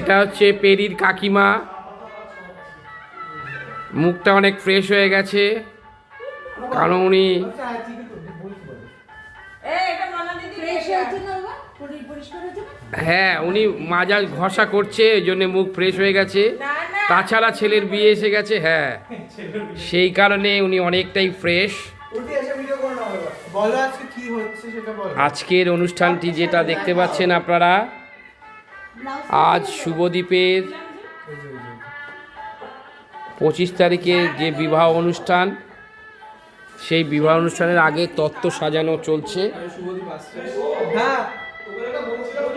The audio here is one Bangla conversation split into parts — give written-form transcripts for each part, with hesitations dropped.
এটা হচ্ছে পেরির কাকিমা, মুখটা অনেক ফ্রেশ হয়ে গেছে, কারণ উনি হ্যাঁ উনি মাজা ঘষা করছে, ওই জন্য মুখ ফ্রেশ হয়ে গেছে। তাছাড়া ছেলের বিয়ে এসে গেছে, হ্যাঁ সেই কারণে উনি অনেকটাই ফ্রেশ। আজকের অনুষ্ঠানটি যেটা দেখতে পাচ্ছেন আপনারা, আজ শুভদ্বীপের 25 তারিখে যে বিবাহ অনুষ্ঠান, সেই বিবাহ অনুষ্ঠানের আগে তত্ত্ব সাজানো চলছে।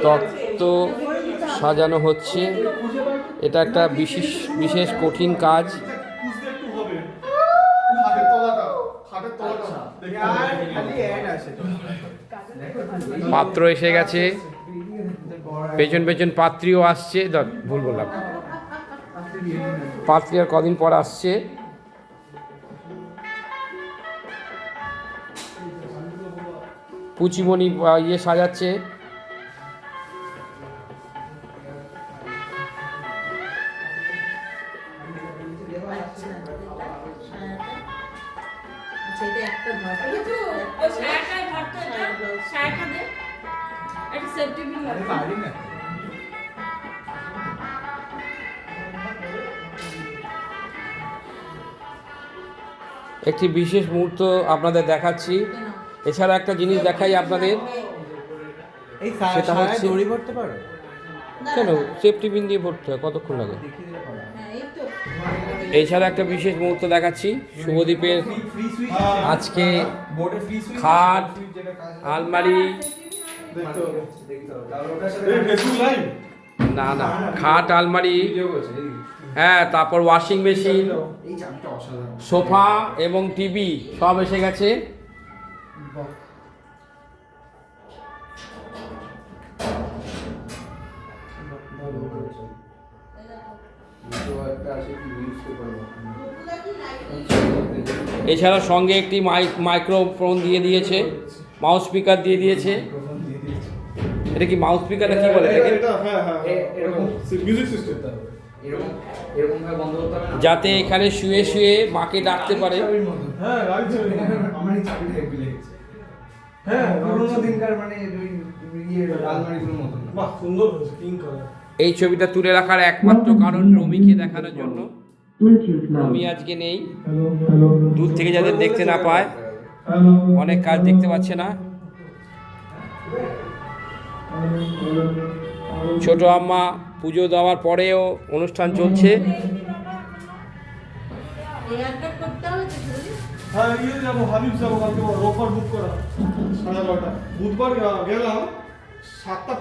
তত্ত্ব সাজানো হচ্ছে, এটা একটা বিশেষ কঠিন কাজ। পাত্র এসে গেছে, পেছন পেছন পাত্রীও আসছে। ভুল বললাম, পাত্রী আর কদিন পর আসছে। পুচিমণি ইয়ে সাজাচ্ছে। একটি বিশেষ মুহূর্ত আপনাদের দেখাচ্ছি। এছাড়া একটা জিনিস দেখাই আপনাদের, সেটা হচ্ছে কেন সেফটি পিন দিয়ে ভরতে হয়, কতক্ষণ লাগে। এছাড়া একটা বিশেষ মুহূর্ত দেখাচ্ছি, শুভদ্বীপের আজকে খাট, আলমারি, না খাট, আলমারি, হ্যাঁ তারপর ওয়াশিং মেশিন, সোফা এবং টিভি সব এসে গেছে। এছাড়া সঙ্গে একটি মাইক্রোফোন দিয়ে দিয়েছে, মাউস স্পিকার দিয়ে দিয়েছে। এটা কি মাউস স্পিকার কি বলে এটাকে? যাতে এখানে শুয়ে শুয়ে মাকে ডাকতে পারে। এই ছবিটা তুলে রাখার একমাত্র কারণ রমিকে দেখানোর জন্য। রমি আজকে নেই, দূর থেকে যাদের দেখতে না পায়, অনেক কাজ দেখতে পাচ্ছে না। ছোট আম্মা পুজো দেওয়ার পরেও অনুষ্ঠান চলছে। বুধবার গেলাম 7টা